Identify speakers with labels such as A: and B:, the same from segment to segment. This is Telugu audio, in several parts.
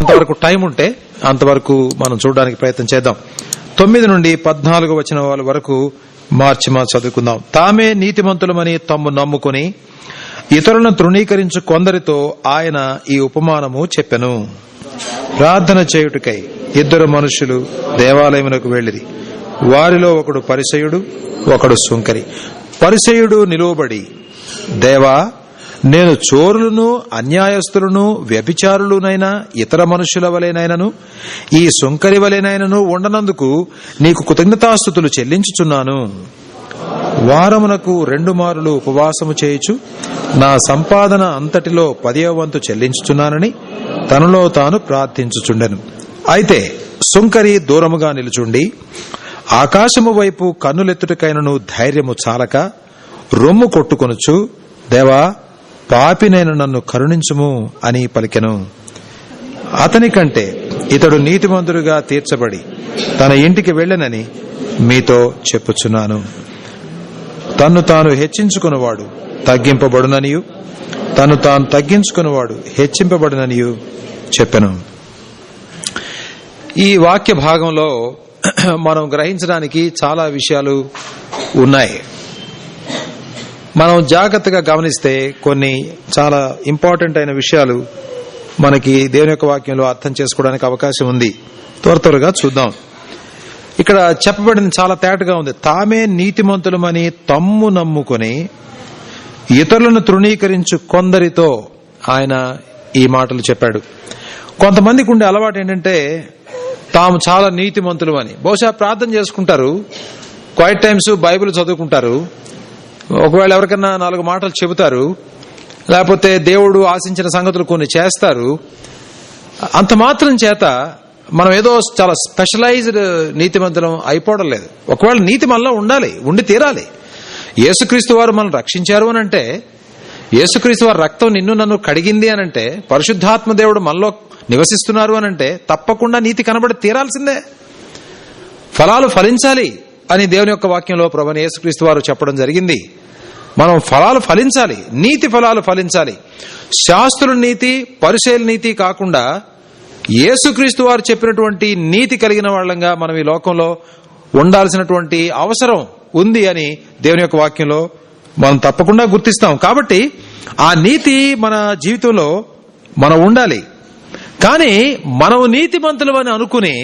A: ఎంతవరకు టైం ఉంటే అంతవరకు మనం చూడడానికి ప్రయత్నం చేద్దాం. 9 నుండి 14 వచనాల వరకు మార్చి చదువుకుందాం. తామే నీతిమంతులమని తమ్ము నమ్ముకుని ఇతరులను తృణీకరించు కొందరితో ఆయన ఈ ఉపమానము చెప్పెను. ప్రార్థన చేయుటకై 2 మనుషులు దేవాలయమునకు వెళ్ళిరి. వారిలో ఒకడు పరిసయ్యుడు, ఒకడు సుంకరి. పరిసయ్యుడు నిలువబడి, దేవా, నేను చోరులను, అన్యాయస్తులను, వ్యభిచారులునైనా ఇతర మనుషుల వలెనైనను ఈ సుంకరి వలెనైనను ఉండనందుకు నీకు కృతజ్ఞతాస్తుతులు చెల్లించుచున్నాను. వారమునకు 2 మారులు ఉపవాసము చేయుచు నా సంపాదన అంతటిలో 10వ వంతు చెల్లించుచున్నానని తనలో తాను ప్రార్థించుచుండెను. అయితే సుంకరి దూరముగా నిలుచుండి ఆకాశము వైపు కన్నులెత్తుటకైనను ధైర్యము చాలక రొమ్ము కొట్టుకొనుచు, దేవా, పాపినైన నన్ను కరుణించుము అని పలికెను. అతని కంటే ఇతడు నీతిమంతుడుగా తీర్చబడి తన ఇంటికి వెళ్ళనని మీతో చెప్పుచున్నాను. తన్ను తాను హెచ్చించుకున్నవాడు తగ్గింపబడుననియు, తను తాను తగ్గించుకున్నవాడు హెచ్చింపబడుననియు చెప్పెను. ఈ వాక్య భాగంలో మనం గ్రహించడానికి చాలా విషయాలు ఉన్నాయి. మనం జాగ్రత్తగా గమనిస్తే కొన్ని చాలా ఇంపార్టెంట్ అయిన విషయాలు మనకి దేవుని యొక్క వాక్యంలో అర్థం చేసుకోవడానికి అవకాశం ఉంది. త్వరగా చూద్దాం. ఇక్కడ చెప్పబడింది చాలా తేటగా ఉంది. తామే నీతిమంతులమని తమ్ము నమ్ముకొని ఇతరులను తృణీకరించు కొందరితో ఆయన ఈ మాటలు చెప్పాడు. కొంతమందికి ఉండే అలవాటు ఏంటంటే తాము చాలా నీతిమంతులు అని. బహుశా ప్రార్థన చేసుకుంటారు, క్వైట్ టైమ్స్ బైబిల్ చదువుకుంటారు, ఒకవేళ ఎవరికన్నా 4 మాటలు చెబుతారు, లేకపోతే దేవుడు ఆశించిన సంగతులు కొన్ని చేస్తారు. అంత మాత్రం చేత మనం ఏదో చాలా స్పెషలైజ్డ్ నీతిమంతులం అయిపోవడం లేదు. ఒకవేళ నీతి మనలో ఉండాలి, ఉండి తీరాలి. యేసుక్రీస్తు వారు మనం రక్షించారు అని అంటే, యేసుక్రీస్తు వారి రక్తం నిన్ను నన్ను కడిగింది అని అంటే, పరిశుద్ధాత్మ దేవుడు మనలో నివసిస్తున్నారు అని అంటే తప్పకుండా నీతి కనబడి తీరాల్సిందే. ఫలాలు ఫలించాలి అని దేవుని యొక్క వాక్యంలో ప్రభువైన యేసుక్రీస్తు వారు చెప్పడం జరిగింది. మనం ఫలాలు ఫలించాలి, నీతి ఫలాలు ఫలించాలి. శాస్త్రుల నీతి, పరిసయ్యుల నీతి కాకుండా యేసుక్రీస్తు వారు చెప్పినటువంటి నీతి కలిగిన వాళ్ళంగా మనం ఈ లోకంలో ఉండాల్సినటువంటి అవసరం ఉంది అని దేవుని యొక్క వాక్యంలో మనం తప్పకుండా గుర్తిస్తాం. కాబట్టి ఆ నీతి మన జీవితంలో మనం ఉండాలి. కానీ మనం నీతిమంతులు అని అనుకుని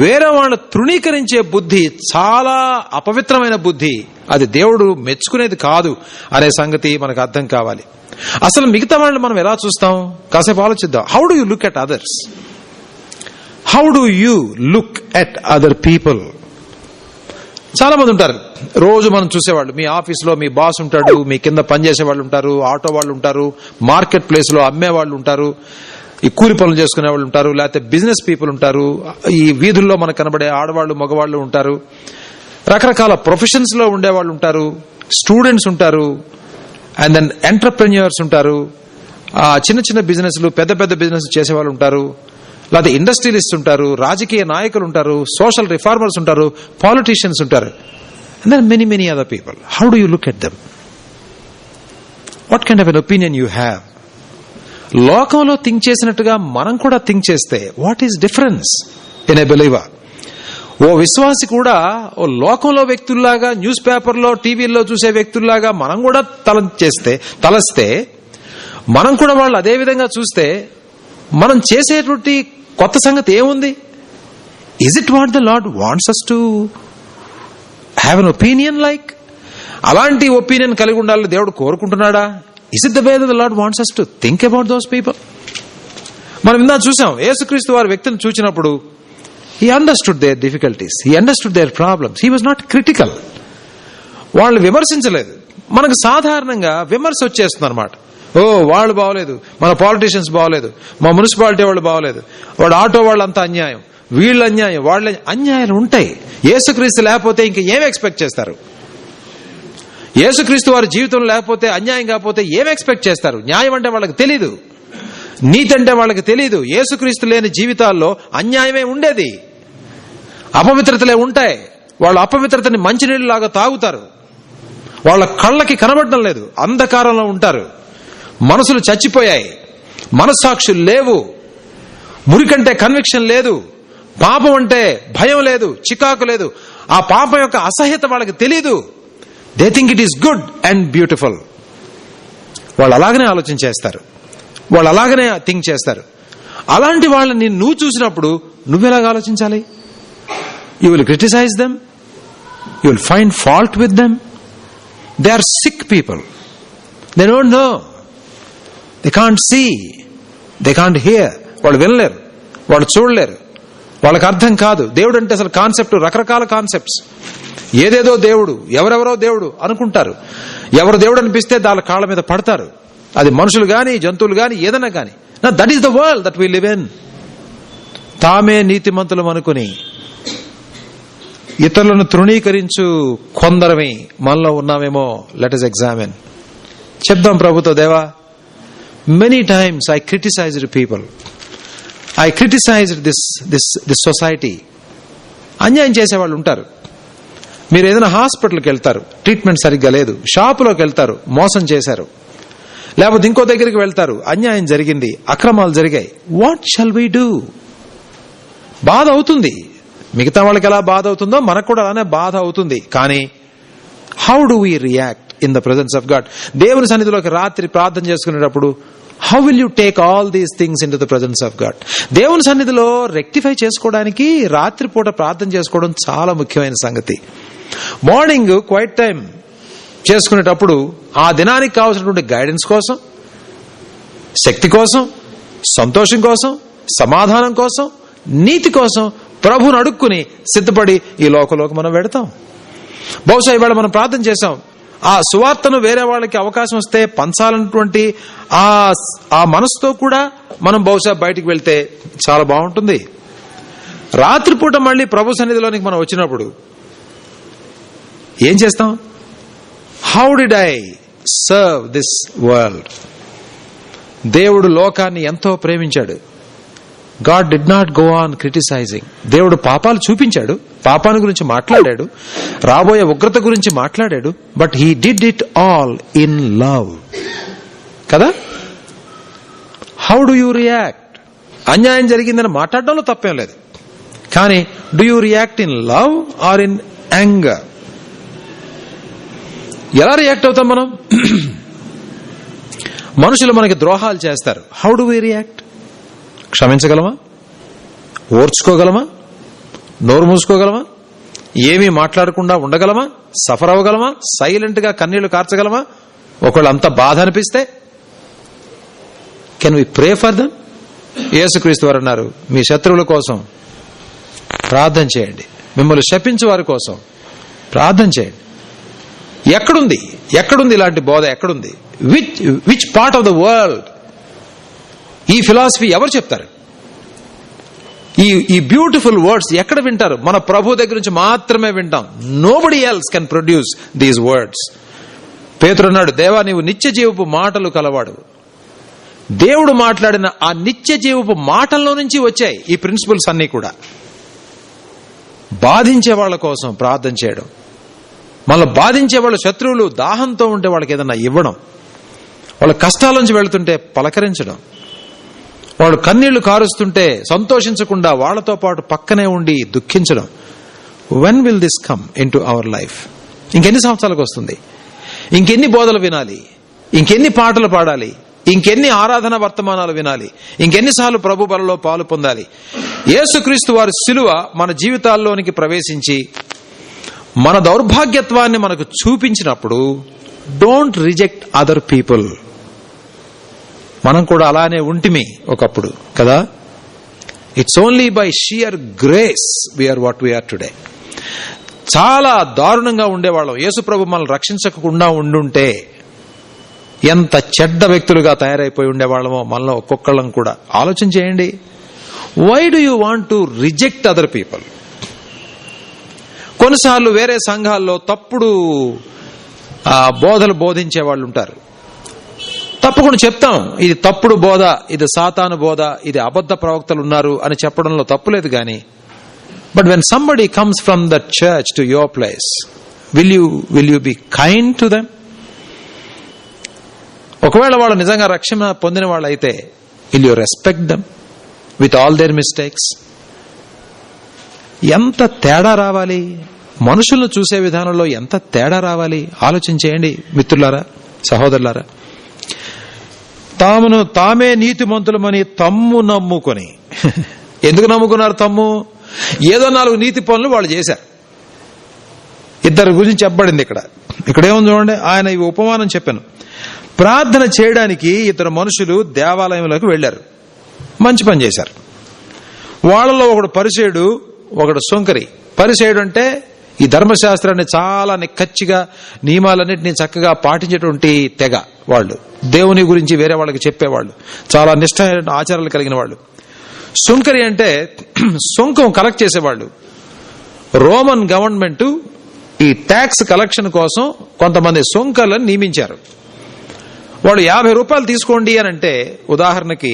A: వేరే వాళ్ళ తృణీకరించే బుద్ధి చాలా అపవిత్రమైన బుద్ధి. అది దేవుడు మెచ్చుకునేది కాదు అనే సంగతి మనకు అర్థం కావాలి. అసలు మిగతా వాళ్ళని మనం ఎలా చూస్తాం? కాసేపు ఆలోచిద్దాం. How do you look at others? How do you look at other people? చాలా మంది ఉంటారు రోజు మనం చూసేవాళ్ళు. మీ ఆఫీస్లో మీ బాస్ ఉంటాడు, మీ కింద పనిచేసే వాళ్ళు ఉంటారు, ఆటో వాళ్ళు ఉంటారు, మార్కెట్ ప్లేస్ లో అమ్మే వాళ్ళు ఉంటారు, ఈ కూలి పనులు చేసుకునే వాళ్ళు ఉంటారు, లేకపోతే బిజినెస్ పీపుల్ ఉంటారు, ఈ వీధుల్లో మనకు కనబడే ఆడవాళ్లు మగవాళ్లు ఉంటారు, రకరకాల ప్రొఫెషన్స్ లో ఉండేవాళ్ళు ఉంటారు, స్టూడెంట్స్ ఉంటారు, అండ్ దెన్ ఎంటర్ప్రెన్యూర్స్ ఉంటారు, చిన్న చిన్న బిజినెస్లు, పెద్ద పెద్ద బిజినెస్ చేసేవాళ్ళు ఉంటారు, లేకపోతే ఇండస్ట్రియలిస్ట్ ఉంటారు, రాజకీయ నాయకులు ఉంటారు, సోషల్ రిఫార్మర్స్ ఉంటారు, పాలిటీషియన్స్ ఉంటారు, and then many many other people. How do you look at them? What kind of an opinion you have? లోకంలో థింక్ చేసినట్టుగా మనం కూడా థింక్ చేస్తే what is difference in a believer? ఓ విశ్వాసి కూడా ఓ లోకంలో వ్యక్తుల్లాగా, న్యూస్ పేపర్లో టీవీల్లో చూసే వ్యక్తుల్లాగా మనం కూడా తలస్తే మనం కూడా వాళ్ళు అదే విధంగా చూస్తే మనం చేసేటువంటి కొత్త సంగతి ఏముంది? Is it what the lord wants us to have an opinion like? అలాంటి ఒపీనియన్ కలిగి ఉండాలని దేవుడు కోరుకుంటున్నాడా? Is it the way that the Lord wants us to think about those people? మనం ఇందా చూసాం, యేసుక్రీస్తు వారి వ్యక్తిని చూసినప్పుడు he understood their difficulties, he understood their problems, he was not critical. వాళ్ళు విమర్శించలేదు. మనకు సాధారణంగా విమర్శ వచ్చేస్తుంది అనమాట. ఓ వాళ్ళు బాగోలేదు, మన పాలిటీషియన్స్ బాగోలేదు, మా మున్సిపాలిటీ వాళ్ళు బాగోలేదు, వాడు ఆటో వాళ్ళు అంతా అన్యాయం, వీళ్ళు అన్యాయం, వాళ్ళ అన్యాయాలు ఉంటాయి. యేసుక్రీస్తు లేకపోతే ఇంక ఏం ఎక్స్పెక్ట్ చేస్తారు? యేసుక్రీస్తు వారి జీవితం లేకపోతే, అన్యాయం కాకపోతే ఏం ఎక్స్పెక్ట్ చేస్తారు? న్యాయం అంటే వాళ్ళకి తెలీదు, నీతి అంటే వాళ్ళకి తెలీదు. యేసుక్రీస్తు లేని జీవితాల్లో అన్యాయమే ఉండేది, అపవిత్రతలే ఉంటాయి. వాళ్ళు అపవిత్రతని మంచినీళ్ళలాగా తాగుతారు, వాళ్ళ కళ్ళకి కనబడడం లేదు, అంధకారంలో ఉంటారు, మనసులు చచ్చిపోయాయి, మనస్సాక్షులు లేవు, మురికంటే కన్విక్షన్ లేదు, పాపం అంటే భయం లేదు, చికాకు లేదు. ఆ పాపం యొక్క అసహ్యత వాళ్ళకి తెలీదు. They think it is good and beautiful. వాళ్ళు అలాగనే ఆలోచన చేస్తారు, వాళ్ళు అలాగనే థింక్ చేస్తారు. అలాంటి వాళ్ళని నువ్వు చూసినప్పుడు నువ్వెలాగ ఆలోచించాలి? You will criticise them, you will find fault with them. They are sick people. They don't know, they can't see, they can't hear. వాళ్ళు వినలేరు, వాళ్ళు చూడలేరు, వాళ్ళకి అర్థం కాదు. దేవుడు అంటే అసలు కాన్సెప్ట్, రకరకాల కాన్సెప్ట్స్. ఏదేదో దేవుడు, ఎవరెవరో దేవుడు అనుకుంటారు. ఎవరు దేవుడు అనిపిస్తే దాని కాళ్ళ మీద పడతారు. అది మనుషులు గాని, జంతువులు గాని, ఏదైనా గాని. That is the world that we live in. తామే నీతిమంతులం అనుకుని ఇతరులను తృణీకరించు కొందరమే మనలో ఉన్నామేమో. Let us examine. చెప్దాం ప్రభుతో, దేవా, many times I criticised people, I criticised this society. అన్యాయం చేసేవాళ్ళు ఉంటారు. మీరు ఏదైనా హాస్పిటల్కి వెళ్తారు, ట్రీట్మెంట్ సరిగ్గా లేదు. షాపులోకి వెళ్తారు, మోసం చేశారు. లేకపోతే ఇంకో దగ్గరికి వెళ్తారు, అన్యాయం జరిగింది, అక్రమాలు జరిగాయి. What shall we do? బాధ అవుతుంది. మిగతా వాళ్ళకి ఎలా బాధ అవుతుందో మనకు కూడా అలానే బాధ అవుతుంది. కానీ how do we react in the presence of God? దేవుని సన్నిధిలోకి రాత్రి ప్రార్థన చేసుకునేటప్పుడు how will you take all these things in to the presence of God? దేవుని సన్నిధిలో రెక్టిఫై చేసుకోవడానికి రాత్రిపూట ప్రార్థన చేసుకోవడం చాలా ముఖ్యమైన సంగతి. మార్నింగ్ క్వైట్ టైం చేసుకునేటప్పుడు ఆ దినానికి కావాల్సినటువంటి గైడెన్స్ కోసం, శక్తి కోసం, సంతోషం కోసం, సమాధానం కోసం, నీతి కోసం ప్రభువును అడుక్కుని సిద్ధపడి ఈ లోకంలోకి మనం వెడతాం. బహుశా ఇవాళ మనం ప్రార్థన చేశాం, ఆ సువార్తను వేరే వాళ్ళకి అవకాశం వస్తే పంచాలన్నటువంటి ఆ మనసుతో కూడా మనం బహుశా బయటికి వెళ్తే చాలా బాగుంటుంది. రాత్రిపూట మళ్ళీ ప్రభు సన్నిధిలోనికి మనం వచ్చినప్పుడు ఏం చేస్తాం? How did I serve this world? దేవుడు లోకాన్ని ఎంతో ప్రేమించాడు. God did not go on criticizing. దేవుడు పాపాలు చూపించాడు, పాపాన్ని గురించి మాట్లాడాడు, రాబోయే ఉగ్రత గురించి మాట్లాడాడు. But he did it all in love. కదా? How do you react? అన్యాయం జరిగిందని మాట్లాడడంలో తప్పేం లేదు. కానీ do you react in love or in anger? ఎలా రియాక్ట్ అవుతాం మనం? మనుషులు మనకి ద్రోహాలు చేస్తారు. How do we react? క్షమించగలమా? ఓర్చుకోగలమా? నోరు మూసుకోగలమా? ఏమీ మాట్లాడకుండా ఉండగలమా? సఫర్ అవ్వగలమా? సైలెంట్ గా కన్నీళ్లు కార్చగలమా? ఒకళ్ళు అంత బాధ అనిపిస్తే can we pray for them? యేసుక్రీస్తు వారు అన్నారు, మీ శత్రువుల కోసం ప్రార్థన చేయండి, మిమ్మల్ని శపించే వారి కోసం ప్రార్థన చేయండి. ఎక్కడుంది ఇలాంటి బోధ? ఎక్కడుంది? Which part of the world ఈ ఫిలాసఫీ ఎవరు చెప్తారు? ఈ బ్యూటిఫుల్ వర్డ్స్ ఎక్కడ వింటారు? మన ప్రభు దగ్గర నుంచి మాత్రమే వింటాం. Nobody else can produce these words. పేతురు అన్నాడు, దేవా, నీవు నిత్య జీవపు మాటలు కలవాడు. దేవుడు మాట్లాడిన ఆ నిత్య జీవపు మాటల్లో నుంచి వచ్చాయి ఈ ప్రిన్సిపల్స్ అన్నీ కూడా. బాధించే వాళ్ళ కోసం ప్రార్థన చేయడం, మళ్ళీ బాధించే వాళ్ళ శత్రువులు దాహంతో ఉంటే వాళ్ళకి ఏదన్నా ఇవ్వడం, వాళ్ళ కష్టాల నుంచి వెళుతుంటే పలకరించడం, వాళ్ళు కన్నీళ్లు కారుస్తుంటే సంతోషించకుండా వాళ్లతో పాటు పక్కనే ఉండి దుఃఖించడం. When will this come into our life? ఇంకెన్ని సంవత్సరాలకు వస్తుంది? ఇంకెన్ని బోధలు వినాలి? ఇంకెన్ని పాటలు పాడాలి? ఇంకెన్ని ఆరాధన వర్తమానాలు వినాలి? ఇంకెన్నిసార్లు ప్రభు బలలో పాలు పొందాలి? యేసుక్రీస్తు వారి శిలువ మన జీవితాల్లోనికి ప్రవేశించి మన దౌర్భాగ్యత్వాన్ని మనకు చూపించినప్పుడు డోంట్ రిజెక్ట్ అదర్ పీపుల్. మనం కూడా అలానే ఉంటిమి ఒకప్పుడు కదా. It's only by sheer grace we are what we are today. చాలా దారుణంగా ఉండేవాళ్ళం. యేసు ప్రభు మనల్ని రక్షించకుండా ఉండుంటే ఎంత చెడ్డ వ్యక్తులుగా తయారైపోయి ఉండేవాళ్ళమో మనలో ఒక్కొక్కళ్ళం కూడా. ఆలోచన చేయండి. Why do you want to reject other people? కొన్నిసార్లు వేరే సంఘాల్లో తప్పుడు బోధలు బోధించే వాళ్ళు ఉంటారు. తప్పకుండా చెప్తాం, ఇది తప్పుడు బోధ, ఇది సాతాను బోధ, ఇది అబద్ధ ప్రవక్తలు ఉన్నారు అని చెప్పడంలో తప్పులేదు. కానీ but when somebody comes from the church to your place, will you be kind to them? ఒకవేళ వాళ్ళు నిజంగా రక్షణ పొందిన వాళ్ళు అయితే will you respect them? With all there mistakes. ఎంత తేడా రావాలి, మనుషులను చూసే విధానంలో ఎంత తేడా రావాలి ఆలోచించేయండి మిత్రులారా, సహోదరులారా. తామే నీతిమంతులమని తమ్ము నమ్ముకొని, ఎందుకు నమ్ముకున్నారు తమ్ము? ఏదో 4 నీతి పనులు వాళ్ళు చేశారు. ఇద్దరు గురించి చెప్పబడింది ఇక్కడేముంది చూడండి. ఆయన ఈ ఉపమానం చెప్పాను. ప్రార్థన చేయడానికి 2 మనుషులు దేవాలయంలోకి వెళ్లారు. మంచి పని చేశారు. వాళ్ళలో ఒకడు పరిసేయుడు, ఒకడు సుంకరి. పరిసేయుడు అంటే ఈ ధర్మశాస్త్రాన్ని చాలా నిక్కచ్చిగా నియమాలన్నింటినీ చక్కగా పాటించేటువంటి తెగ వాళ్ళు. దేవుని గురించి వేరే వాళ్ళకి చెప్పేవాళ్ళు, చాలా నిష్ఠమైన ఆచారాలు కలిగిన వాళ్ళు. సుంకరి అంటే సుంకం కలెక్ట్ చేసేవాళ్ళు. రోమన్ గవర్నమెంట్ ఈ ట్యాక్స్ కలెక్షన్ కోసం కొంతమంది సుంకర్లను నియమించారు. వాళ్ళు 50 రూపాయలు తీసుకోండి అని అంటే, ఉదాహరణకి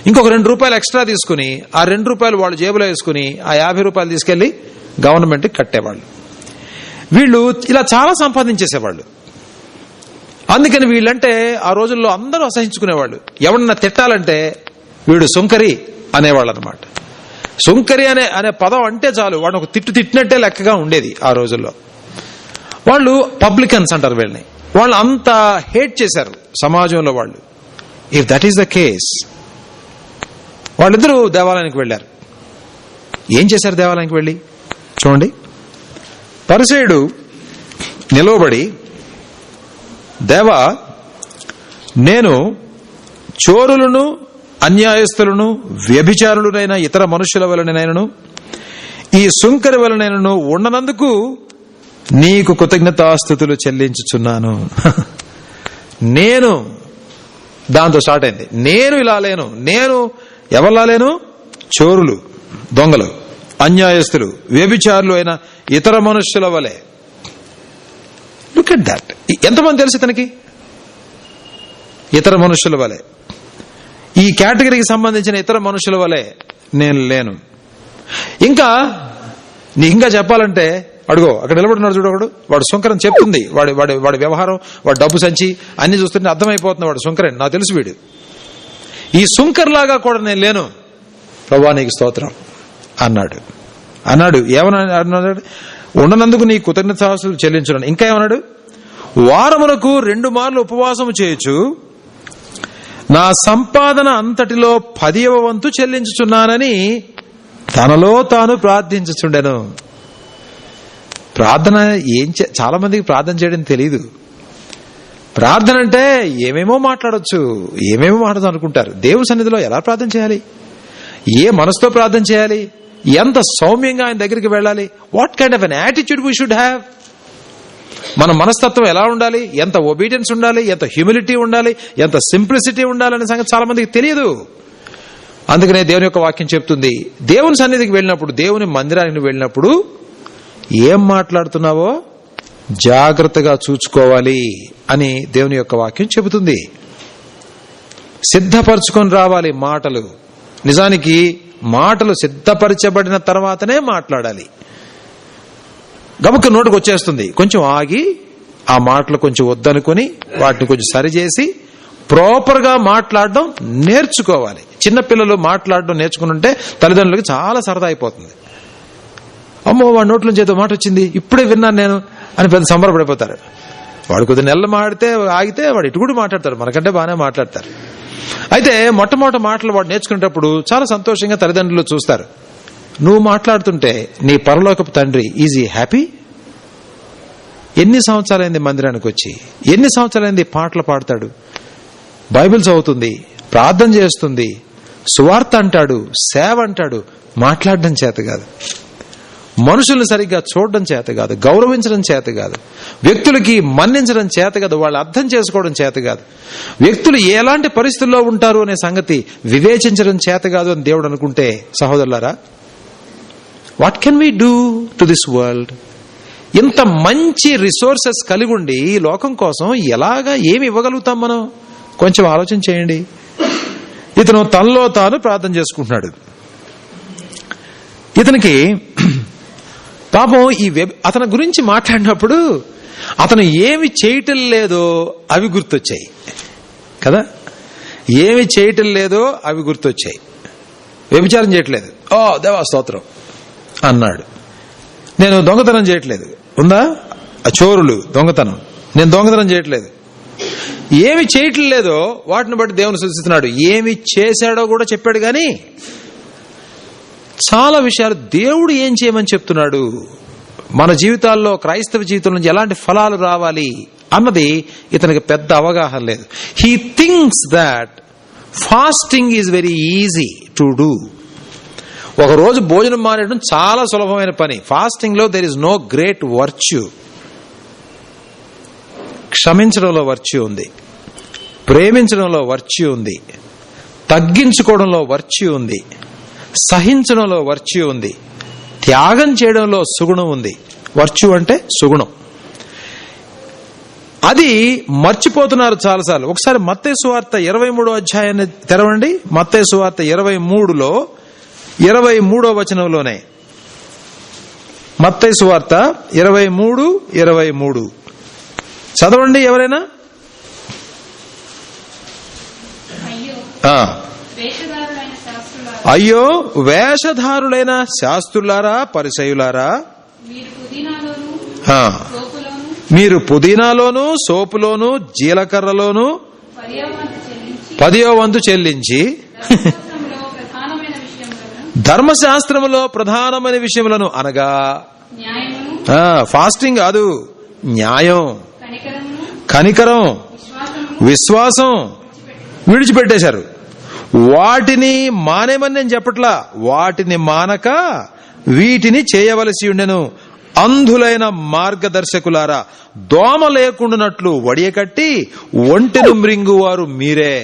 A: ఇంకొక 2 రూపాయలు ఎక్స్ట్రా తీసుకుని ఆ 2 రూపాయలు వాళ్ళు జేబులో వేసుకుని ఆ 50 రూపాయలు తీసుకెళ్లి గవర్నమెంట్కి కట్టేవాళ్ళు. వీళ్ళు ఇలా చాలా సంపాదించేసేవాళ్ళు. అందుకని వీళ్ళంటే ఆ రోజుల్లో అందరూ అసహించుకునేవాళ్ళు. ఎవరన్నా తిట్టాలంటే వీడు సుంకరి అనేవాళ్ళు అనమాట. సుంకరి అనే పదం అంటే చాలు వాడు ఒక తిట్టినట్టే లెక్కగా ఉండేది ఆ రోజుల్లో. వాళ్ళు పబ్లికన్స్ అంటారు వీళ్ళని. వాళ్ళు అంత హేట్ చేశారు సమాజంలో వాళ్ళు. If that is the case, వాళ్ళిద్దరూ దేవాలయానికి వెళ్లారు. ఏం చేశారు దేవాలయానికి వెళ్లి? చూడండి. పరిసేయుడు నిలవబడి, దేవా, నేను చోరులను, అన్యాయస్తులను, వ్యభిచారులైన ఇతర మనుషుల వలనైనను ఈ సుంకరి వలనైనను ఉండనందుకు నీకు కృతజ్ఞతాస్తుతులు చెల్లించుచున్నాను. నేను, దాంతో స్టార్ట్ అయింది. నేను ఇలా లేను. నేను ఎవరిలా లేను? చోరులు, దొంగలు, అన్యాయస్తులు, వ్యభిచారులు అయిన ఇతర మనుష్యుల వలె. Look at that. ఎంతమంది తెలుసు ఇతనికి? ఇతర మనుష్యుల వలె, ఈ కేటగిరీకి సంబంధించిన ఇతర మనుషుల వలె నేను లేను. ఇంకా చెప్పాలంటే, అడుగో అక్కడ నిలబడున్నాడు చూడకూడదు, వాడు సుంకరం చెప్తుంది. వాడి వ్యవహారం, వాడి డబ్బు సంచి అన్ని చూస్తుంటే అర్థమైపోతుంది వాడు సుంకరని. నాకు తెలుసు వీడు. ఈ సుంకర్లాగా కూడా నేను లేను ప్రభువా, నీకు స్తోత్రం అన్నాడు. ఏమన్నాడు? ఉండనందుకు నీ కృతజ్ఞతాస్తుతులు చెల్లించున్నాను. ఇంకా ఏమన్నాడు? వారమునకు 2 మార్లు ఉపవాసము చేయొచ్చు, నా సంపాదన అంతటిలో 10వ వంతు చెల్లించుచున్నానని తనలో తాను ప్రార్థించుచుండెను. ప్రార్థన చాలా మందికి ప్రార్థన చేయడం తెలియదు. ప్రార్థన అంటే ఏమేమో మాట్లాడొచ్చు, ఏమేమో మాట్లాడదు అనుకుంటారు. దేవుని సన్నిధిలో ఎలా ప్రార్థన చేయాలి, ఏ మనసుతో ప్రార్థన చేయాలి, ఎంత సౌమ్యంగా ఆయన దగ్గరికి వెళ్ళాలి, what kind of an attitude we should have, మన మనస్తత్వం ఎలా ఉండాలి, ఎంత ఒబీడియన్స్ ఉండాలి, ఎంత హ్యూమిలిటీ ఉండాలి, ఎంత సింప్లిసిటీ ఉండాలనే సంగతి చాలా మందికి తెలియదు. అందుకనే దేవుని యొక్క వాక్యం చెప్తుంది, దేవుని సన్నిధికి వెళ్ళినప్పుడు, దేవుని మందిరానికి వెళ్ళినప్పుడు ఏం మాట్లాడుతున్నావో జాగ్రత్తగా చూసుకోవాలి అని దేవుని యొక్క వాక్యం చెబుతుంది. సిద్ధపరచుకొని రావాలి మాటలు. నిజానికి మాటలు సిద్ధపరచబడిన తర్వాతనే మాట్లాడాలి. గబుక్క నోటికి వచ్చేస్తుంది, కొంచెం ఆగి ఆ మాటలు కొంచెం వద్దనుకొని వాటిని కొంచెం సరిచేసి ప్రాపర్ గా మాట్లాడడం నేర్చుకోవాలి. చిన్నపిల్లలు మాట్లాడడం నేర్చుకుంటుంటే తల్లిదండ్రులకు చాలా సరదా అయిపోతుంది. అమ్మో, వాడి నోట్ల నుంచి ఏదో మాట వచ్చింది, ఇప్పుడే విన్నాను నేను అని పెద్ద సంబరపడిపోతారు. వాడు కొద్ది నెలలు మాడితే ఆగితే వాడు ఇటు కూడా మాట్లాడతారు, మనకంటే బాగానే మాట్లాడతారు. అయితే మొట్టమొదటి మాటలు వాడు నేర్చుకునేటప్పుడు చాలా సంతోషంగా తల్లిదండ్రులు చూస్తారు. నువ్వు మాట్లాడుతుంటే నీ పరలోకపు తండ్రి ఈజ్ ఈ హ్యాపీ? ఎన్ని సంవత్సరాలైంది మందిరానికి వచ్చి, ఎన్ని సంవత్సరాలైంది పాటలు పాడతాడు, బైబిల్ చదువుతుంది, ప్రార్థన చేస్తుంది, సువార్త అంటాడు, సేవ అంటాడు, మాట్లాడడం చేత కాదు, మనుషుల్ని సరిగ్గా చూడడం చేత కాదు, గౌరవించడం చేత కాదు, వ్యక్తులకి మన్నించడం చేత కాదు, వాళ్ళు అర్థం చేసుకోవడం చేత కాదు, వ్యక్తులు ఎలాంటి పరిస్థితుల్లో ఉంటారు అనే సంగతి వివేచించడం చేత కాదు అని దేవుడు అనుకుంటే, సహోదరులారా, what can we do to this world? ఇంత మంచి రిసోర్సెస్ కలిగి ఉండి ఈ లోకం కోసం ఎలాగా ఏమి ఇవ్వగలుగుతాం మనం? కొంచెం ఆలోచన చేయండి. ఇతను తనలో తాను ప్రార్థన చేసుకుంటున్నాడు. ఇతనికి పాపం అతని గురించి మాట్లాడినప్పుడు అతను ఏమి చేయటం లేదో అవి గుర్తొచ్చాయి కదా. ఏమి చేయటం లేదో అవి గుర్తొచ్చాయి. వ్యభిచారం చేయట్లేదు, ఓ దేవా స్తోత్రం అన్నాడు. నేను దొంగతనం చేయట్లేదు, ఉందా? చోరులు దొంగతనం, నేను దొంగతనం చేయట్లేదు. ఏమి చేయట్లేదో వాటిని బట్టి దేవుని సూచిస్తున్నాడు. ఏమి చేశాడో కూడా చెప్పాడు. కానీ చాలా విషయాలు దేవుడు ఏం చేయమని చెప్తున్నాడు, మన జీవితాల్లో, క్రైస్తవ జీవితం నుంచి ఎలాంటి ఫలాలు రావాలి అన్నది ఇతనికి పెద్ద అవగాహన లేదు. He thinks that fasting is very easy to do. ఒక రోజు భోజనం మానేయడం చాలా సులభమైన పని. ఫాస్టింగ్ లో there is no great virtue. క్షమించడంలో వర్చ్యూ ఉంది, ప్రేమించడంలో వర్చ్యూ ఉంది, తగ్గించుకోవడంలో వర్చ్యూ ఉంది, సహించడంలో వర్చ్యూ ఉంది, త్యాగం చేయడంలో సుగుణం ఉంది. వర్చ్యూ అంటే సుగుణం. అది మర్చిపోతున్నారు చాలాసార్లు. ఒకసారి మత్తయి సువార్త 23వ అధ్యాయాన్ని తెరవండి. మత్తయి సువార్త 23లో 23వ వచనంలోనే, మత్తయి సువార్త 23:23 చదవండి ఎవరైనా. అయ్యో వేషధారులైన శాస్త్రులారా, పరిసయ్యులారా, మీరు పుదీనాలోను సోపులోను జీలకర్రలోను 10వ వంతు చెల్లించి ధర్మశాస్త్రములో ప్రధానమైన విషయములను అనగా ఫాస్టింగ్ కాదు, న్యాయం, కనికరం, విశ్వాసం విడిచిపెట్టేశారు. వాటిని మానేమని నేను చెప్పట్లా, వాటిని మానక వీటిని చేయవలసి ఉండెను. అంధులైన మార్గదర్శకులారా, దోమ లేకుండానట్లు వడియకట్టి ఒంటెను మృంగువారు మీరే.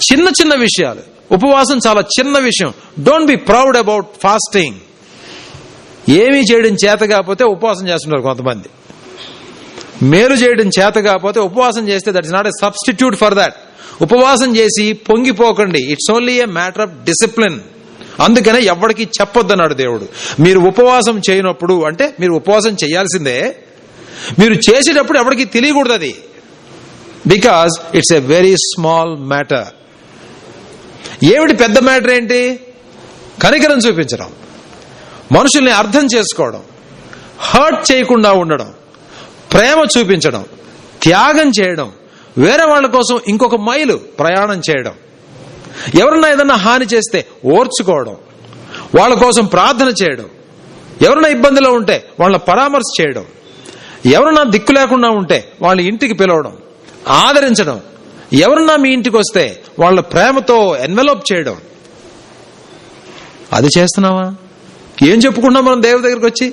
A: చిన్న చిన్న విషయాలు. ఉపవాసం చాలా చిన్న విషయం. Don't be proud about fasting. ఏమీ చేయడం చేత కాకపోతే ఉపవాసం చేస్తున్నారు కొంతమంది. మేలు చేయడం చేత కాకపోతే ఉపవాసం చేస్తే that is not a substitute for that. ఉపవాసం చేసి పొంగిపోకండి. It's only a matter of discipline. అందుకనే ఎవరికి చెప్పొద్దన్నాడు దేవుడు. మీరు ఉపవాసం చేయనప్పుడు, అంటే మీరు ఉపవాసం చేయాల్సిందే, మీరు చేసేటప్పుడు ఎవరికి తెలియకూడదు అది. Because it's a very small matter. ఏమిటి పెద్ద మ్యాటర్ ఏంటి? కనికరం చూపించడం, మనుషుల్ని అర్థం చేసుకోవడం, హర్ట్ చేయకుండా ఉండడం, ప్రేమ చూపించడం, త్యాగం చేయడం, వేరే వాళ్ళ కోసం ఇంకొక మైలు ప్రయాణం చేయడం, ఎవరన్నా ఏదన్నా హాని చేస్తే ఓర్చుకోవడం, వాళ్ళ కోసం ప్రార్థన చేయడం, ఎవరన్నా ఇబ్బందిలో ఉంటే వాళ్ళ పరామర్శ చేయడం, ఎవరన్నా దిక్కు లేకుండా ఉంటే వాళ్ళ ఇంటికి పిలవడం, ఆదరించడం, ఎవరన్నా మీ ఇంటికి వస్తే వాళ్ళ ప్రేమతో ఎన్వెలప్ చేయడం. అది చేస్తున్నావా? ఏం చెప్పుకున్నాం మనం దేవుడి దగ్గరికి వచ్చి?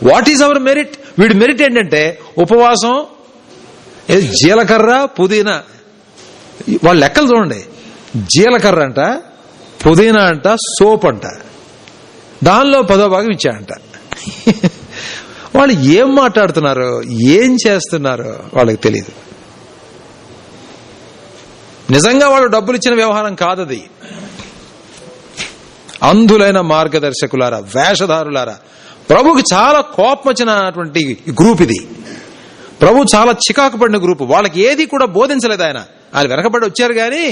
A: What is our merit? వీడి మెరిట్ ఏంటంటే ఉపవాసం, జీలకర్ర, పుదీనా. వాళ్ళ లెక్కలు చూడండి. జీలకర్ర అంట, పుదీనా అంట, సోప్ అంట, దానిలో 10వ భాగం ఇచ్చాయంట. వాళ్ళు ఏం మాట్లాడుతున్నారో, ఏం చేస్తున్నారో వాళ్ళకి తెలియదు. నిజంగా వాళ్ళు డబ్బులు ఇచ్చిన వ్యవహారం కాదది. అంధులైన మార్గదర్శకులారా, వేషధారులారా. ప్రభుకి చాలా కోపం వచ్చినటువంటి గ్రూప్ ఇది. ప్రభు చాలా చికాకు పడిన గ్రూప్. వాళ్ళకి ఏది కూడా బోధించలేదు ఆయన. వాళ్ళు వెనకబడి వచ్చారు కానీ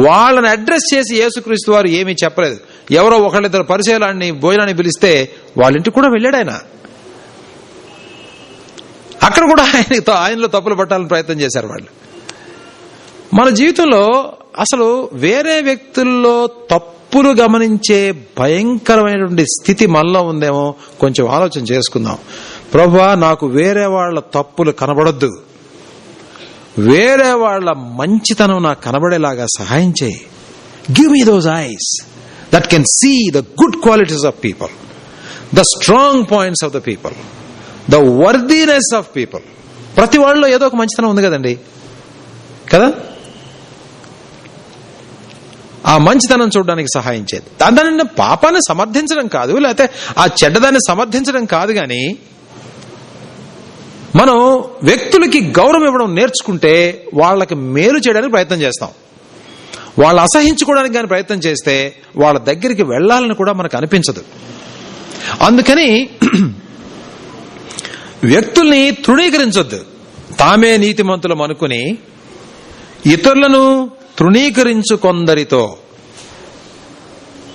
A: వాళ్ళని అడ్రస్ చేసి యేసుక్రీస్తు వారు ఏమీ చెప్పలేదు. ఎవరో ఒకళ్ళిద్దరు పరిచయాన్ని భోజనాన్ని పిలిస్తే వాళ్ళ ఇంటికి కూడా వెళ్ళాడు ఆయన. అక్కడ కూడా ఆయనలో తప్పులు పట్టాలని ప్రయత్నం చేశారు వాళ్ళు. మన జీవితంలో అసలు వేరే వ్యక్తుల్లో తప్పులు గమనించే భయంకరమైనటువంటి స్థితి మనలో ఉందేమో కొంచెం ఆలోచన చేసుకుందాం. ప్రభువా, నాకు వేరే వాళ్ళ తప్పులు కనబడొద్దు, వేరే వాళ్ళ మంచితనం నాకు కనబడేలాగా సహాయం చేయి. Give me those eyes that can see the good qualities of people, the strong points of the people, the worthiness of people. ప్రతి వాళ్ళలో ఏదో ఒక మంచితనం ఉంది కదండి, కదా? ఆ మంచితనం చూడడానికి సహాయం చేయాలి. దాన్ని పాపాన్ని సమర్థించడం కాదు, లేకపోతే ఆ చెడ్డదాన్ని సమర్థించడం కాదు. కానీ మనం వ్యక్తులకి గౌరవం ఇవ్వడం నేర్చుకుంటే వాళ్ళకి మేలు చేయడానికి ప్రయత్నం చేస్తాం. వాళ్ళు అసహించుకోవడానికి కానీ ప్రయత్నం చేస్తే వాళ్ళ దగ్గరికి వెళ్లాలని కూడా మనకు అనిపించదు. అందుకని వ్యక్తుల్ని తృణీకరించొద్దు. తామే నీతిమంతులం అనుకుని ఇతరులను తృణీకరించు కొందరితో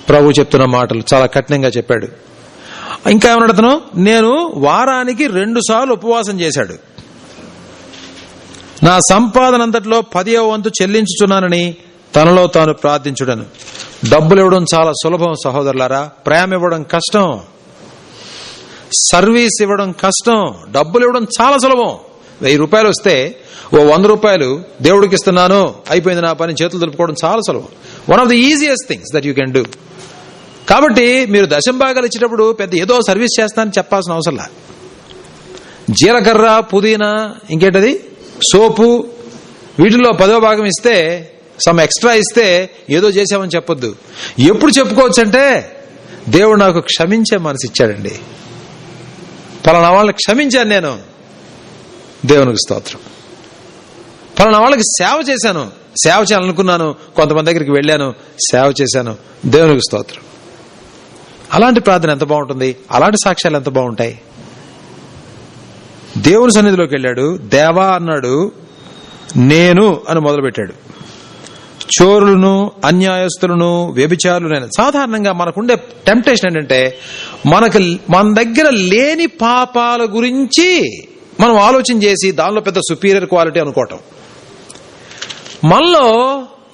A: ప్రభు చెప్తున్న మాటలు చాలా కఠినంగా చెప్పాడు. ఇంకా ఏమన్నాడు అతను? నేను వారానికి 2 సార్లు ఉపవాసం చేశాడు, నా సంపాదన అంతట్లో 10వ వంతు చెల్లించుచున్నానని తనలో తాను ప్రార్థించుడను. డబ్బులు ఇవ్వడం చాలా సులభం సహోదరులారా, ప్రేమ ఇవ్వడం కష్టం, సర్వీస్ ఇవ్వడం కష్టం. డబ్బులు ఇవ్వడం చాలా సులభం. 1000 రూపాయలు వస్తే ఓ 100 రూపాయలు దేవుడికి ఇస్తున్నాను, అయిపోయింది నా పని, చేతులు దులుపుకోవడం చాలా సులభం. One of the easiest things that you can do. కాబట్టి మీరు దశంభాగాలు ఇచ్చేటప్పుడు పెద్ద ఏదో సర్వీస్ చేస్తానని చెప్పాల్సిన అవసరంలా. జీలకర్ర, పుదీనా, ఇంకేంటది, సోపు, వీటిల్లో 10వ భాగం ఇస్తే, సమ్ ఎక్స్ట్రా ఇస్తే ఏదో చేశామని చెప్పొద్దు. ఎప్పుడు చెప్పుకోవచ్చు అంటే, దేవుడు నాకు క్షమించే మనసు ఇచ్చాడండి, పలానా వాళ్ళని క్షమించాను నేను, దేవునికి స్తోత్రం. పలానా వాళ్ళకి సేవ చేశాను, సేవ చేయాలనుకున్నాను, కొంతమంది దగ్గరికి వెళ్ళాను, సేవ చేశాను, దేవునికి స్తోత్రం. అలాంటి ప్రార్థన ఎంత బాగుంటుంది, అలాంటి సాక్ష్యాలు ఎంత బాగుంటాయి. దేవుని సన్నిధిలోకి వెళ్ళాడు, దేవా అన్నాడు, నేను అని మొదలుపెట్టాడు. చోరులను, అన్యాయస్తులను, వ్యభిచారులను, సాధారణంగా మనకుండే టెంప్టేషన్ ఏంటంటే, మన దగ్గర లేని పాపాల గురించి మనం ఆలోచన చేసి దానిలో పెద్ద సుపీరియర్ క్వాలిటీ అనుకోవటం. మనలో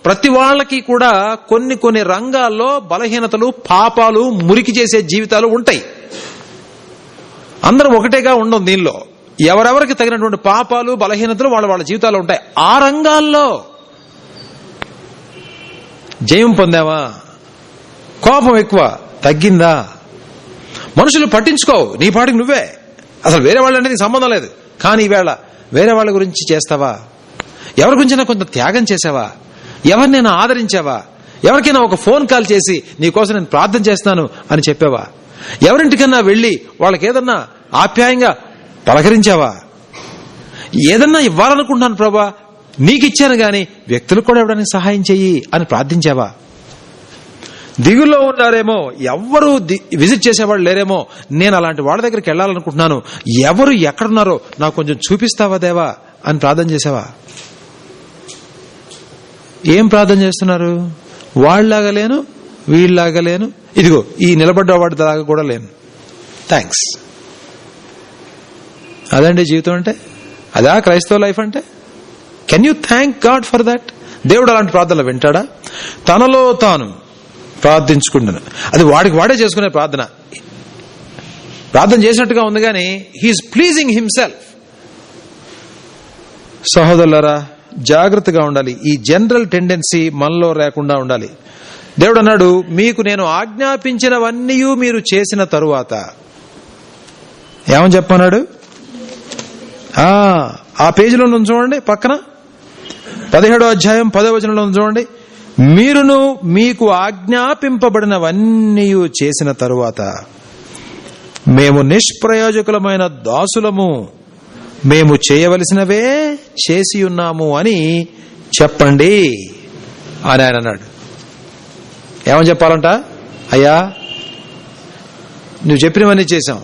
A: ప్రతి వాళ్ళకి కూడా కొన్ని రంగాల్లో బలహీనతలు, పాపాలు, మురికి చేసే జీవితాలు ఉంటాయి. అందరం ఒకటేగా ఉండం. దీనిలో ఎవరెవరికి తగినటువంటి పాపాలు, బలహీనతలు వాళ్ళ జీవితాల్లో ఉంటాయి. ఆ రంగాల్లో జయం పొందావా? కోపం ఎక్కువ తగ్గిందా? మనుషులు పట్టించుకోవు, నీ పాటికి నువ్వే, అసలు వేరే వాళ్ళంటే నీకు సంబంధం లేదు. కానీ ఈవేళ వేరే వాళ్ళ గురించి చేస్తావా? ఎవరి గురించైనా కొంత త్యాగం చేసావా? ఎవరినైనా ఆదరించావా? ఎవరికైనా ఒక ఫోన్ కాల్ చేసి నీకోసం నేను ప్రార్థన చేస్తాను అని చెప్పావా? ఎవరింటికన్నా వెళ్ళి వాళ్ళకి ఏదన్నా ఆప్యాయంగా పలకరించావా? ఏదన్నా ఇవ్వాలనుకుంటున్నాను ప్రభా, నీకు ఇచ్చాను గాని వ్యక్తులకు కూడా ఇవ్వడానికి సహాయం చెయ్యి అని ప్రార్థించావా? దిగుల్లో ఉన్నారేమో, ఎవరు విజిట్ చేసేవాళ్ళు లేరేమో, నేను అలాంటి వాళ్ళ దగ్గరికి వెళ్ళాలనుకుంటున్నాను, ఎవరు ఎక్కడున్నారో నాకు కొంచెం చూపిస్తావా దేవా అని ప్రార్థన చేసావా? ఏం ప్రార్థన చేస్తున్నారు? వాళ్ళలాగా లేను, వీళ్ళలాగా లేను, ఇదిగో ఈ నిలబడ్డ వాడిలాగా కూడా లేను, థ్యాంక్స్. అదండి జీవితం అంటే, అదా క్రైస్తవ లైఫ్ అంటే? Can you thank God for that? దేవుడు అలాంటి ప్రార్థనలు వింటాడా? తనలో తాను ప్రార్థించుకుంటున్నాను, అది వాడికి వాడే చేసుకునే ప్రార్థన. ప్రార్థన చేసినట్టుగా ఉంది కానీ హీఈస్ ప్లీజింగ్ హిమ్సెల్ఫ్. సహోదరులారా, జాగ్రత్తగా ఉండాలి. ఈ జనరల్ టెండెన్సీ మనలో లేకుండా ఉండాలి. దేవుడు అన్నాడు, మీకు నేను ఆజ్ఞాపించినవన్నీ మీరు చేసిన తరువాత, ఏమని చెప్పన్నాడు? ఆ పేజీలో చూడండి, పక్కన 17వ అధ్యాయం 10వ వచనంలో చూడండి. మీరును మీకు ఆజ్ఞాపింపబడినవన్నీ చేసిన తరువాత మేము నిష్ప్రయోజకులమైన దాసులము, మేము చేయవలసినవే చేసి ఉన్నాము అని చెప్పండి అని ఆయన అన్నాడు. ఏమని చెప్పాలంట? అయ్యా నువ్వు చెప్పినవన్నీ చేశాం,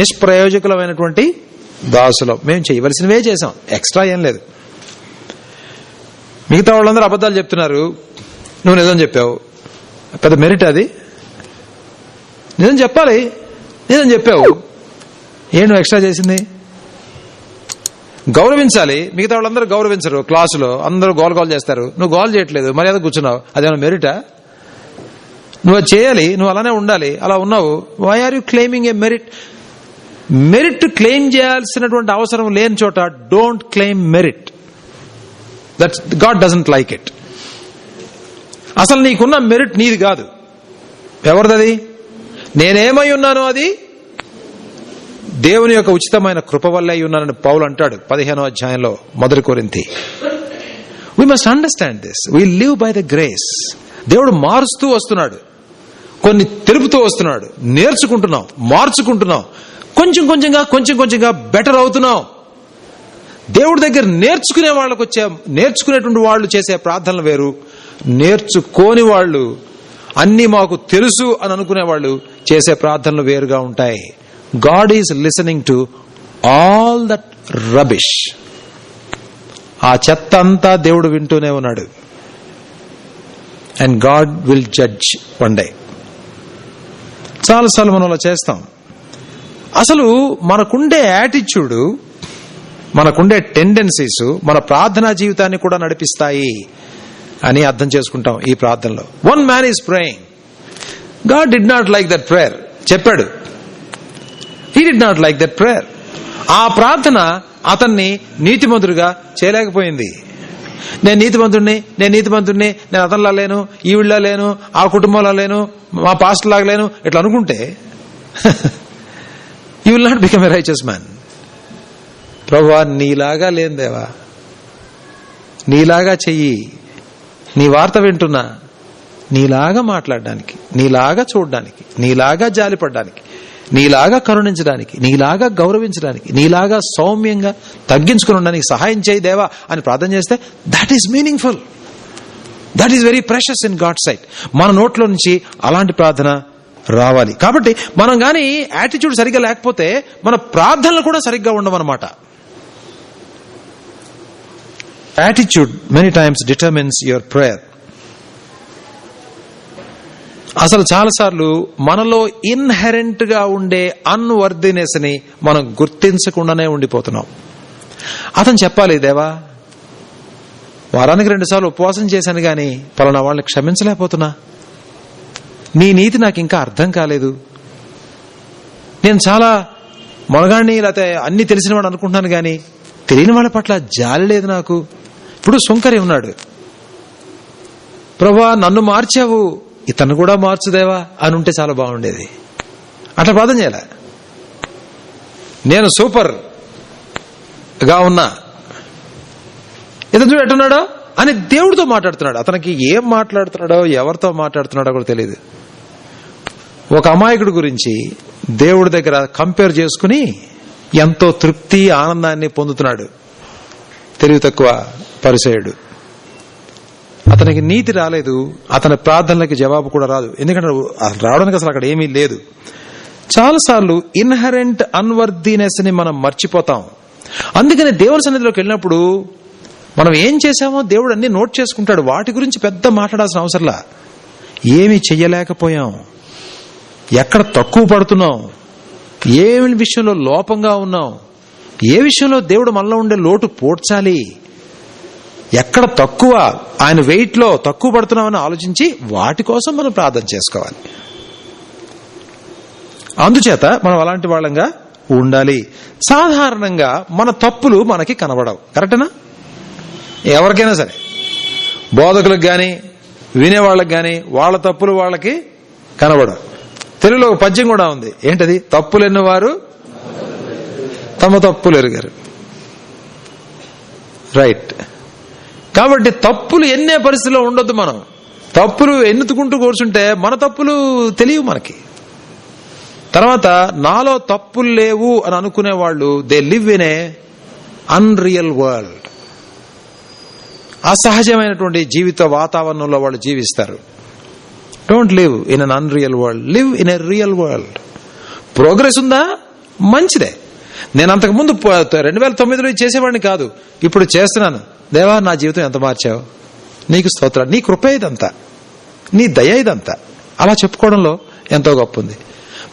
A: నిష్ప్రయోజకులమైనటువంటి దాసులం, మేము చేయవలసినవే చేశాం, ఎక్స్ట్రా ఏం లేదు. మిగతా వాళ్ళందరూ అబద్ధాలు చెప్తున్నారు, నువ్వు నిజం చెప్పావు, పెద్ద మెరిట్ అది. నిజం చెప్పాలి, నిజం చెప్పావు, నువ్వు ఎక్స్ట్రా చేసింది? గౌరవించాలి. మిగతా వాళ్ళందరూ గౌరవించరు. క్లాసులో అందరూ గోల్ చేస్తారు, నువ్వు గోల్ చేయట్లేదు, మర్యాద కూర్చున్నావు, అదేమన్నా మెరిటా? నువ్వు అది చేయాలి, నువ్వు అలానే ఉండాలి, అలా ఉన్నావు. Why are you claiming a merit? Merit claim చేయాల్సినటువంటి అవసరం లేని చోట don't claim merit. That God doesn't like it. అసలు నీకున్న మెరిట్ నీది కాదు, ఎవరిదది? నేనేమై ఉన్నానో అది దేవుని యొక్క ఉచితమైన కృప వల్ల అయి ఉన్నానని పౌలు అంటాడు 15వ అధ్యాయంలో 1 కొరింథీ. We must understand this. We live by the grace. దేవుడు మారుస్తూ వస్తున్నాడు, కొన్ని తెలుపుతూ వస్తున్నాడు, నేర్చుకుంటున్నాం, మార్చుకుంటున్నాం, కొంచెం కొంచెంగా బెటర్ అవుతున్నాం. దేవుడి దగ్గర నేర్చుకునేటువంటి వాళ్ళు చేసే ప్రార్థనలు వేరు, నేర్చుకోని వాళ్ళు అన్ని మాకు తెలుసు అని అనుకునే వాళ్ళు చేసే ప్రార్థనలు వేరుగా ఉంటాయి. God is listening to all that rubbish. ఆ చెత్త అంతా దేవుడు వింటూనే ఉన్నాడు. And God will judge one day. చాలాసార్లు మనం అలా చేస్తాం. అసలు మనకుండే యాటిట్యూడ్, మనకుండే టెండెన్సీస్ మన ప్రార్థనా జీవితాన్ని కూడా నడిపిస్తాయి అని అర్థం చేసుకుంటాం ఈ ప్రార్థనలో. One man is praying, God did not like that prayer చెప్పాడు. He did not like that prayer. ఆ ప్రార్థన అతన్ని నీతిమంతుడిగా చేయలేకపోయింది. నేను నీతిమంతుడిని, నేను అతనిలా లేను, ఈవిళ్ళ లేను, ఆ కుటుంబంలో లేను, మా పాస్టర్ లాగా లేను ఇట్లా అనుకుంటే you will not become a righteous man. ప్రభువా నీలాగా లేని దేవా, నీలాగా చెయ్యి, నీ వార్త వింటున్నా, నీలాగా మాట్లాడడానికి, నీలాగా చూడడానికి, నీలాగా జాలిపడడానికి, నీలాగా కరుణించడానికి, నీలాగా గౌరవించడానికి, నీలాగా సౌమ్యంగా తగ్గించుకుని ఉండడానికి సహాయం చేయి దేవా అని ప్రార్థన చేస్తే that is meaningful, that is very precious in God sight. మన నోట్లో నుంచి అలాంటి ప్రార్థన రావాలి. కాబట్టి మనం గాని యాటిట్యూడ్ సరిగ్గా లేకపోతే మన ప్రార్థనలు కూడా సరిగ్గా ఉండవన్నమాట. Attitude many times determines your prayer. అసలు చాలాసార్లు మనలో ఇన్హెరెంట్ గా ఉండే అన్వర్దినెస్ ని మనం గుర్తించకుండానే ఉండిపోతున్నాం. అతను చెప్పాలి, దేవా వారానికి 2 సార్లు ఉపవాసం చేశాను గాని పలానా వాళ్ళని క్షమించలేకపోతున్నా, నీ నీతి నాకు ఇంకా అర్థం కాలేదు, నేను చాలా మొనగాడిని లేకపోతే అన్ని తెలిసినవాడు అనుకుంటున్నాను గాని తెలియని వాళ్ళ పట్ల జాలి లేదు నాకు. ఇప్పుడు సుంకరి ఉన్నాడు, ప్రభువా నన్ను మార్చావు, ఇతను కూడా మార్చుదేవా అని ఉంటే చాలా బాగుండేది. అట్లా ప్రార్థన చేయాల. నేను సూపర్ గా ఉన్నా, ఇతను చూడు ఎట్టున్నాడో అని దేవుడితో మాట్లాడుతున్నాడు. అతనికి ఏం మాట్లాడుతున్నాడో ఎవరితో మాట్లాడుతున్నాడో కూడా తెలియదు. ఒక అమాయకుడి గురించి దేవుడి దగ్గర కంపేర్ చేసుకుని ఎంతో తృప్తి ఆనందాన్ని పొందుతున్నాడు తెలివి తక్కువ పరిసయుడు. అతనికి నీతి రాలేదు, అతని ప్రార్థనలకి జవాబు కూడా రాదు. ఎందుకంటే రావడానికి అసలు అక్కడ ఏమీ లేదు. చాలాసార్లు ఇన్హరెంట్ అన్వర్దినెస్ ని మనం మర్చిపోతాం. అందుకని దేవుని సన్నిధిలోకి వెళ్ళినప్పుడు మనం ఏం చేశామో దేవుడు అన్ని నోట్ చేసుకుంటాడు. వాటి గురించి పెద్ద మాట్లాడాల్సిన అవసరంలా. ఏమి చెయ్యలేకపోయాం, ఎక్కడ తక్కువ పడుతున్నాం, ఏమి విషయంలో లోపంగా ఉన్నాం, ఏ విషయంలో దేవుడు మనలో ఉండే లోటు పోడ్చాలి, ఎక్కడ తక్కువ ఆయన వెయిట్ లో తక్కువ పడుతున్నామని ఆలోచించి వాటి కోసం మనం ప్రార్థన చేసుకోవాలి. అందుచేత మనం అలాంటి వాళ్ళంగా ఉండాలి. సాధారణంగా మన తప్పులు మనకి కనబడవు, కరెక్టేనా? ఎవరికైనా సరే, బోధకులకు గాని వినేవాళ్ళకి గాని వాళ్ళ తప్పులు వాళ్ళకి కనబడవు. తెలుగులో ఒక పద్యం కూడా ఉంది, ఏంటది? తప్పులు ఎన్నవారు తమ తప్పులు ఎరుగారు. రైట్. కాబట్టి తప్పులు ఎన్నే పరిస్థితిలో ఉండొద్దు. మనం తప్పులు ఎన్నుతుకుంటూ కూర్చుంటే మన తప్పులు తెలియవు మనకి. తర్వాత నాలో తప్పులు లేవు అని అనుకునే వాళ్ళు they live in a unreal world. అసహజమైనటువంటి జీవిత వాతావరణంలో వాళ్ళు జీవిస్తారు. Don't live in an unreal world, live in a real world. Progress ఉందా? మంచిదే. నేను అంతకుముందు 2009లో చేసేవాడిని కాదు, ఇప్పుడు చేస్తున్నాను. దేవా నా జీవితం ఎంత మార్చావు, నీకు స్తోత్రం, నీ కృప ఇదంతా, నీ దయ ఇదంతా. అలా చెప్పుకోవడంలో ఎంతో గొప్ప ఉంది.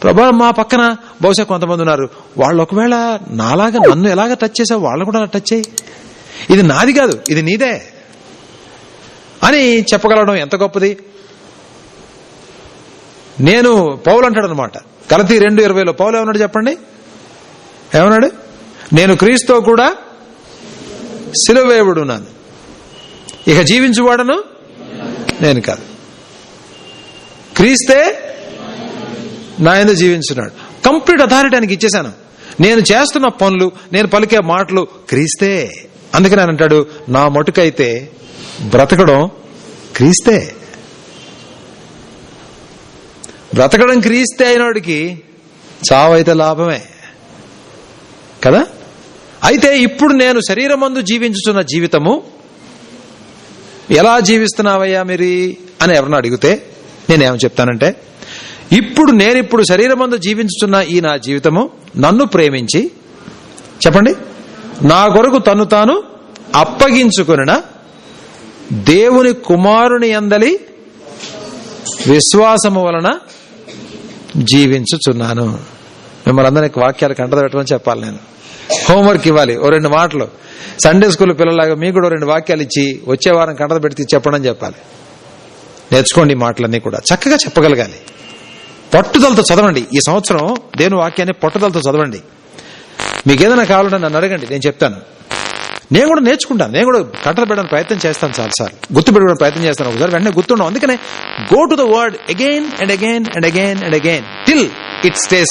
A: ప్రభా మా పక్కన బహుశా కొంతమంది ఉన్నారు, వాళ్ళు ఒకవేళ నాలాగా నన్ను ఎలాగ టచ్ చేసావు వాళ్ళని కూడా టచ్ చేయి, ఇది నాది కాదు ఇది నీదే అని చెప్పగలడం ఎంత గొప్పది. నేను పౌలు అంటాడు అనమాట, గలతీ 2:20లో పౌలు ఏమన్నాడు చెప్పండి? ఏమన్నాడు? నేను క్రీస్తుతో కూడా సిలువ వేయబడున్నాను, ఇక జీవించువాడను నేను కాదు, క్రీస్తే నా యందు జీవించున్నాడు. కంప్లీట్ అథారిటీ ఆయనకి ఇచ్చేశాను. నేను చేస్తున్న పనులు, నేను పలికే మాటలు క్రీస్తే. అందుకని ఆయన అంటాడు, నా మటుకైతే బ్రతకడం క్రీస్తే. బ్రతకడం క్రీస్తే అయినోడికి చావైతే లాభమే కదా. అయితే ఇప్పుడు నేను శరీరమందు జీవించుతున్న జీవితము ఎలా జీవిస్తున్నావయ్యా మీరు అని ఎవరిని అడిగితే నేనేమని చెప్తానంటే, ఇప్పుడు శరీరమందు జీవించుతున్న ఈ నా జీవితము నన్ను ప్రేమించి, చెప్పండి, నా కొరకు తను తాను అప్పగించుకొనిన దేవుని కుమారుని యందలి విశ్వాసము వలన జీవించుచున్నాను. మిమ్మల్ని అందరికి వాక్యాలు కంటద పెట్టమని చెప్పాలి. నేను హోంవర్క్ ఇవ్వాలి, ఓ 2 మాటలు. సండే స్కూల్ పిల్లలాగా మీకు కూడా 2 వాక్యాలు ఇచ్చి వచ్చే వారం కంటద పెడితే చెప్పడం అని చెప్పాలి. నేర్చుకోండి ఈ మాటలన్నీ కూడా చక్కగా చెప్పగలగాలి. పట్టుదలతో చదవండి. ఈ సంవత్సరం దేవుని వాక్యాన్ని పట్టుదలతో చదవండి. మీకు ఏదైనా కావాలంటే నన్ను అడగండి, నేను చెప్తాను. నేను కూడా నేర్చుకుంటాను. నేను కూడా కంటలు పెట్టడానికి ప్రయత్నం చేస్తాను, చాలాసార్లు గుర్తు పెట్టుకోవడానికి ప్రయత్నం చేస్తాను. ఒకసారి వెంటనే గుర్తుండవు. అందుకనే go to the word again and again and again and again till it stays